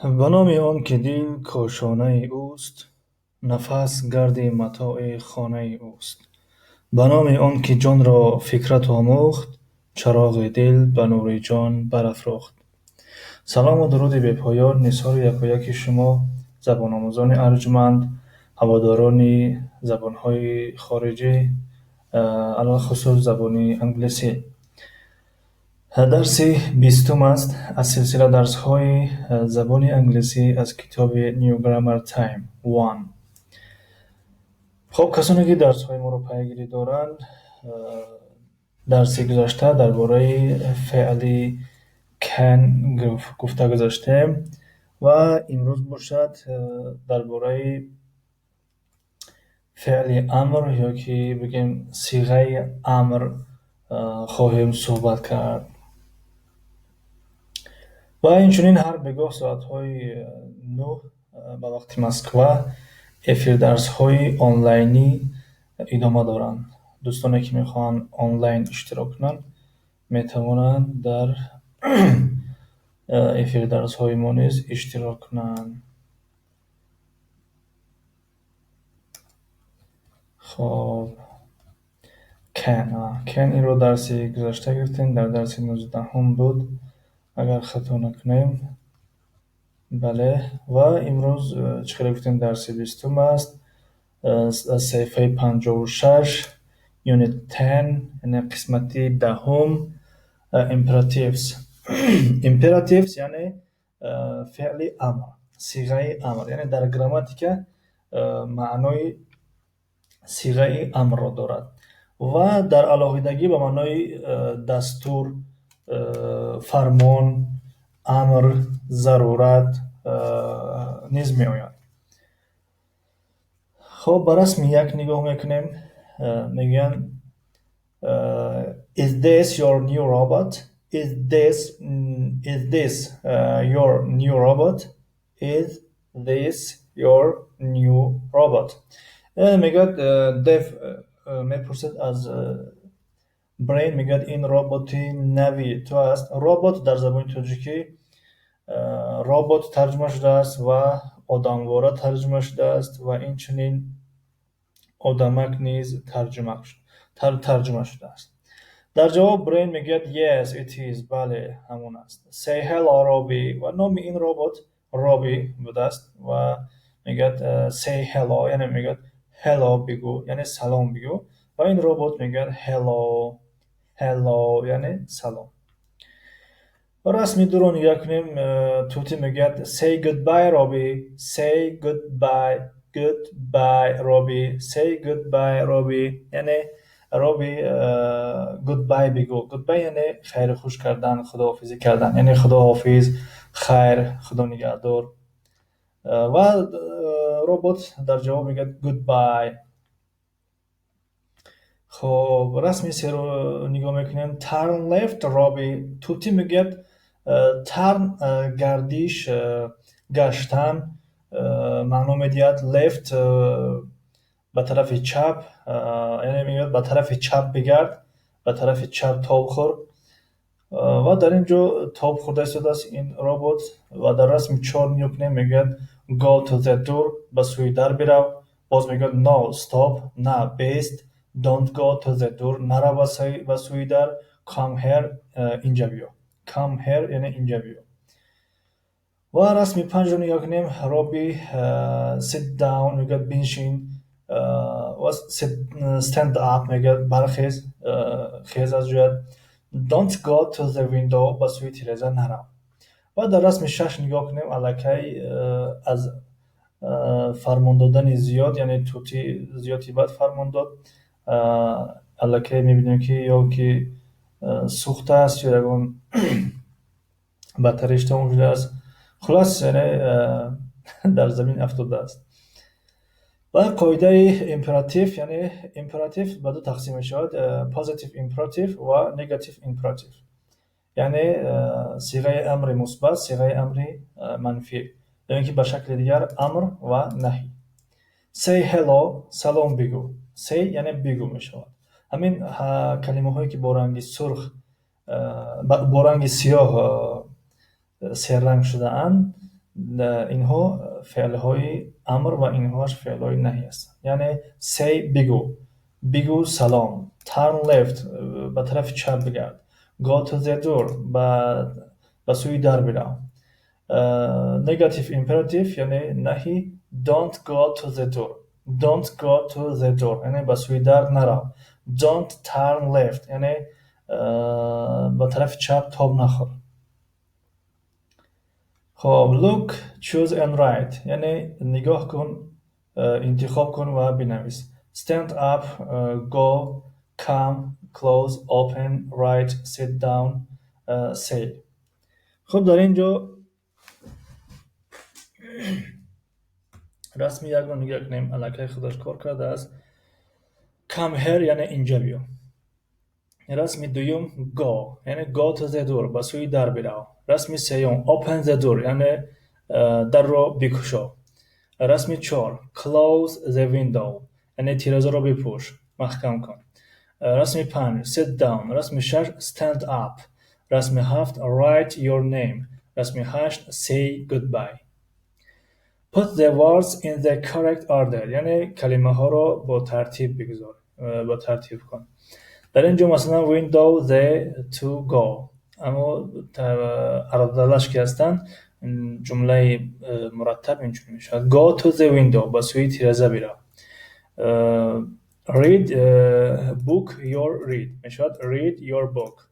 به نام آن که دل کاشانه اوست، نفس گرد متاع خانه اوست. به نام آن که جان را فکرت آموخت، چراغ دل به نور جان برافروخت. سلام و درود بی پایان نثار یکایک شما زبان آموزان ارجمند، هواداران زبانهای خارجی، علاوه خصوص زبان انگلیسی. درس بیستم است از سلسله درس‌های زبان انگلیسی از کتاب نیو گرامر تایم 1. خب کسانی که درس‌های ما رو پیگیری دارند، درس گذشته درباره فعل can گفته گذاشتیم و امروز باشد درباره فعل امر یا که بگیم صیغه امر خواهیم صحبت کرد. و اینچنین هر بگاه ساعت‌های 9 به وقت مسکو افیر درس‌های آنلاینی ادامه دارند. دوستانی که میخوان آنلاین اشتراک کنند میتوانند در افیر درس‌های ما نیز اشتراک کنند. خب can این رو درس گذشته گرفتیم، در درس 19 هم بود اگر خطا نکنیم. بله و امروز چقدر گفتیم درس 20 است از صفحه 56 یونیت 10 یعنی قسمتی دهم imperatives. imperatives یعنی فعل امر، صیغه امر، یعنی در گراماتیک معنای صیغه امر را دارد و در علاقیدگی به معنای دستور، فرمان، امر، ضرورت نیز می آید. خب بر رسم یک نگاه میکنیم. میگن is this your new robot? Is this your new robot? Is this your new robot? میگد دف میپرسد از برین، میگد این ربات نوی تو است. ربات در زبان تاجیکی ربات ترجمه شده است و آدمواره ترجمه شده است و اینچنین آدمک نیز ترجمه شده است. در جواب برین میگد yes it is، بله همون است. say hello رابی و نام این ربات رابی بوده است و میگد say hello یعنی میگد hello بگو یعنی سلام بگو و این ربات میگد hello یعنی سلام. رسمی درون نگاه کنیم. توتی میگد say goodbye رابی، say goodbye رابی، say goodbye رابی یعنی رابی goodbye بگو. goodbye یعنی خیر خوش کردن، خداحافظی کردن، یعنی خداحافظ، خیر، خدا نگهدار. و ربات در جواب میگد goodbye. خب رسمی سه رو نگاه میکنیم. turn left رابی، توتی میگد ترن گردش، گشتن، معنا میدهد left به طرف چپ، یعنی میگه به طرف چپ بگرد، به طرف چپ تاب خور و در اینجا تاب خورده شده است این ربات. و در رسم 4 نیوکنه میگه go to the door، به سوی در برو. باز میگه no stop، نه بیست، don't go to the door، نرو به سوی در، come here اینجا بیا. come here یعنی اینجا بیا. و رسمی 5 رو نگاه کنیم. رابی sit down میگه بنشین و stand up میگه برخیز، خیز از جایت. don't go to the window، به سوی تیرزه نرو. و در رسم 6 نگاه کنیم. الکی از فرمان دادن زیاد، یعنی توتی زیادی بعد فرمان داد. الکی میبینیم که یا که سوخته است یا اگر بطرش تمام شده است، خلاص یعنی در زمین افتاده است. و قاعده امپراتیف، یعنی امپراتیف به دو تقسیم می شود، پوزیتیو امپراتیو و نگاتیو امپراتیو، یعنی صیغه امر مثبت، صیغه امر منفی، یعنی که به شکل دیگر امر و نهی. say hello سلام بگو، say یعنی بگو می شود. همین کلمه هایی که با رنگ سرخ با رنگ سیاه سه رنگ شده اند اینها فعل های امر و اینهاش فعل های نهی هستند. یعنی say بگو، بگو سلام. turn left به طرف چپ بگرد. go to the door به سوی در برو. negative imperative یعنی نهی don't go to the door. don't go to the door یعنی به سوی در نرو. don't turn left یعنی به طرف چپ تاب نخور. خب look, choose and write یعنی نگاه کن، انتخاب کن و بنویس. stand up, go, come, close, open, write, sit down, say. خب در اینجا رسمی یک رو نگاه کنیم. علاقه خودش کار کرده است. come here یعنی اینجا بیا. رسمی دوم go یعنی go to the door به سوی در برو. رسمی سوم open the door یعنی در رو بکشا. رسمی 4 close the window یعنی تیرازه رو بپوش، محکم کن. رسمی 5 sit down. رسمی 6 stand up. رسمی 7 write your name. رسمی 8 say goodbye. put the words in the correct order یعنی کلمه ها رو با ترتیب بگذار، با ترتیب کن. در اینجا مثلا window the to go اما عرضلش که هستن جمله مرتب اینجوری میشه go to the window با سوی تیرازه بیرا. read book your read میشود read your book.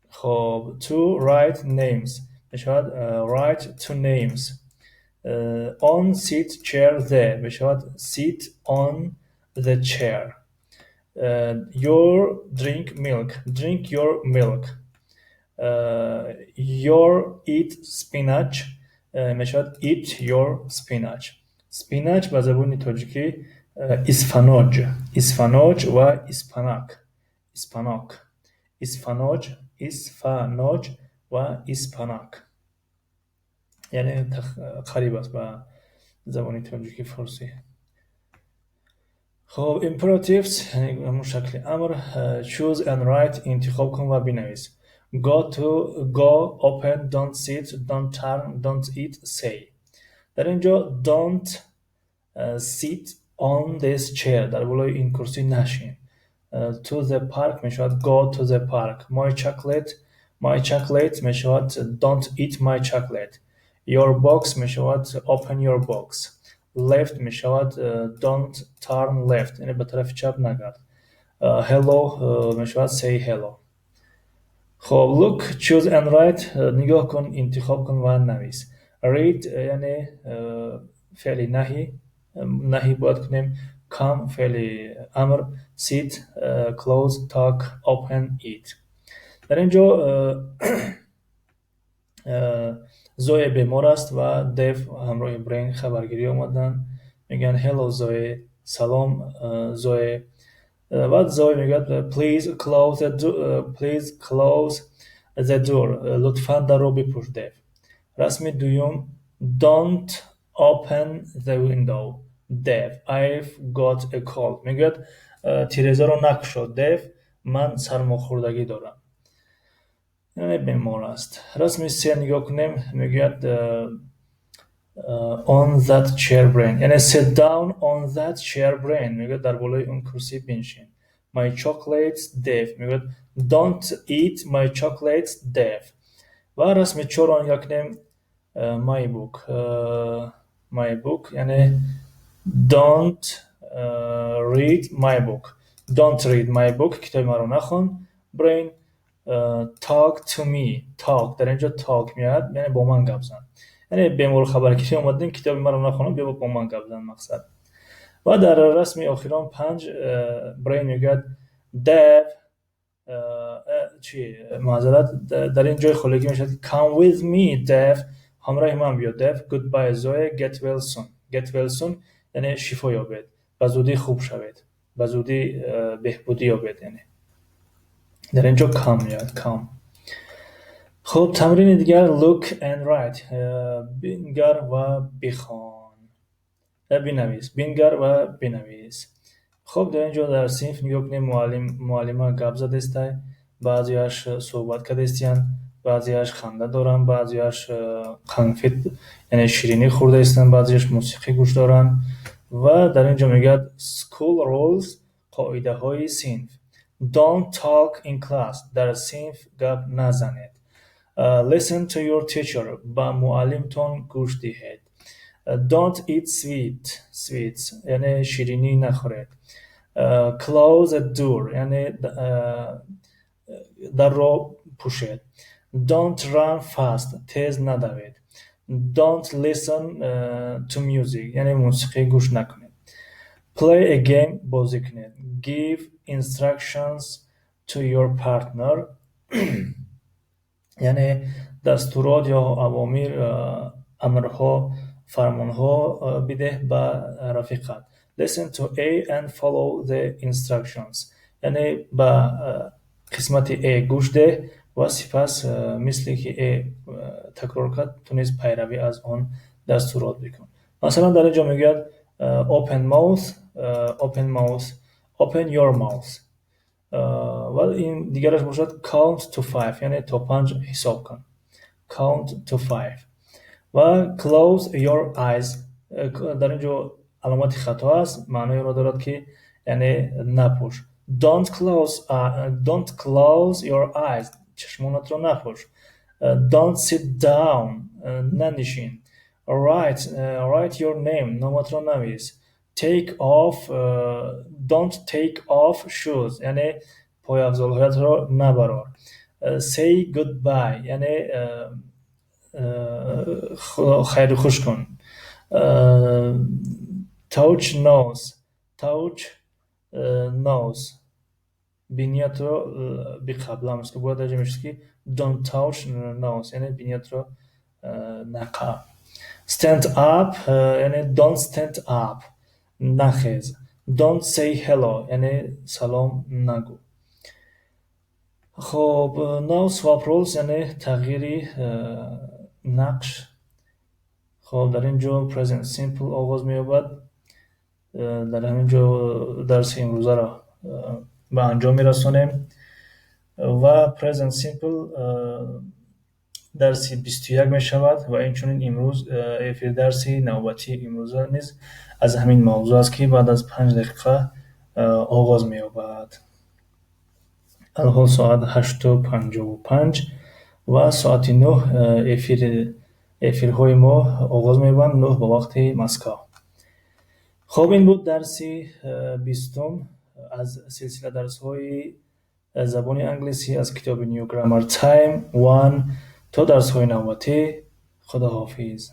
خب to write names میشود write two names. on sit chair the میشود sit on the chair. your drink milk drink your milk. your eat spinach میشود eat your spinach. spinach به زبان تاجیکی اسفناج و اسپناک اسفناج و اسپناک یعنی قریب است به زبان تاجیکی فارسی. خب imperatives یعنی همون شکل امر. choose and write انتخاب کن و بنویس. go open don't sit don't turn don't eat say. در اینجا don't sit on this chair در بالای این کرسی نشین. to the park میشود go to the park. my chocolate میشود don't eat my chocolate. your box میشود open your box. left میشود don't turn left یعنی به طرف چپ نگرد. hello میشود say hello. خب look, choose and write نگاه کن، انتخاب کن و نویس. read یعنی فعل نهی باید کنیم. come فعل امر. sit close talk open eat. در اینجا زوی بیمار است و دیو همراه برین خبرگیری آمدن. میگن hello زوی، سلام زوی. بعد زوی میگه please close the door لطفا در رو بپوش دیو. رسمی دوم don't open the window دیو I've got a cold میگه تیرزه رو نکشو دیو من سرماخوردگی دارم یعنی بیمار است. رسمی سه نگاه کنیم میگه on that chair brain یعنی sit down on that chair brain میگه در بالای اون کرسی بنشین. my chocolates دیو میگه don't eat my chocolates دیو. و رسمی چهار نگاه کنیم my book یعنی don't read my book کتاب ما رو نخون. brain talk to me talk در اینجا talk میاد یعنی با من گپ زن یعنی بیمار خبرگیری اومدین کتاب ما رو نخونم بیا با من گپ زن مقصد. و در رسمی آخران 5 brain میگه دیو معذرت در این جای خالگی میشه come with me دیو همراه من بیا دیو. goodbye زوی get well soon یعنی شفا یابید، به زودی خوب شوید، به زودی بهبودی یابید یعنی در اینجا come میاد come. خب تمرین دیگر look and write بنگر و بخوان بنگر و بنویس. خب در اینجا در صنف نگاه کنیم معلمه گپ زده است، بعضیش صحبت کرده استین، بعضیش خنده دارن، بعضیش قنفت یعنی شیرینی خورده هستن، بعضیش موسیقی گوش دارن. و در اینجا میگه school rules، قاعده های صنف. Don't talk in class، در صنف گپ نزنید. Listen to your teacher، با معلمتون گوش دهید. Don't eat sweets یعنی شیرینی نخورید. Close the door یعنی در رو پوشید. Don't run fast، تیز ندوید. Don't listen to music یعنی موسیقی گوش نکنید. Play a game، بازی کنید. Give instructions to your partner یعنی دستورات یا اوامر، امرها، فرمانها بده به رفیقت. Listen to A and follow the instructions یعنی به قسمت A گوش ده و سپس مثل که A تکرار کرد تونست پیروی از آن دستورات بکن. مثلا در اینجا میگه open mouth، open your mouth. و این دیگرش باشد count to 5 یعنی تا 5 حساب کن. count to 5 و close your eyes در اینجا علامت خطا است، معنی را دارد که یعنی نپوش. don't close your eyes چشمانت را نپوش. don't sit down ننشین. write your name نامت را نویس. take off don't take off shoes یعنی پای افضلهایت را نبرار. say goodbye یعنی خیر خوش کن. touch nose بینیت رو بقبل است که باید اجازه میشه که don't touch nose یعنی بینیت رو نقاب. stand up یعنی don't stand up نخیز. don't say hello یعنی سلام نگو. خب now swap roles یعنی تغییری نقش. خب در اینجا present simple آغاز می‌یابد. در همینجا درس امروزه را به انجام می‌رسانیم و present simple درسی 21 می شود و اینچنین امروز افیر درسی نوبتی امروزه نیز از همین موضوع است که بعد از 5 دقیقه آغاز می یابد. الان ساعت 8:55 و ساعت 9 افیرهای ما آغاز می یابند 9 به وقت مسکو. خب این بود درسی 20 از سلسله درس‌های زبان انگلیسی از کتاب نیو گرامر تایم 1 تا درس‌های نوبتی. خدا حافظ.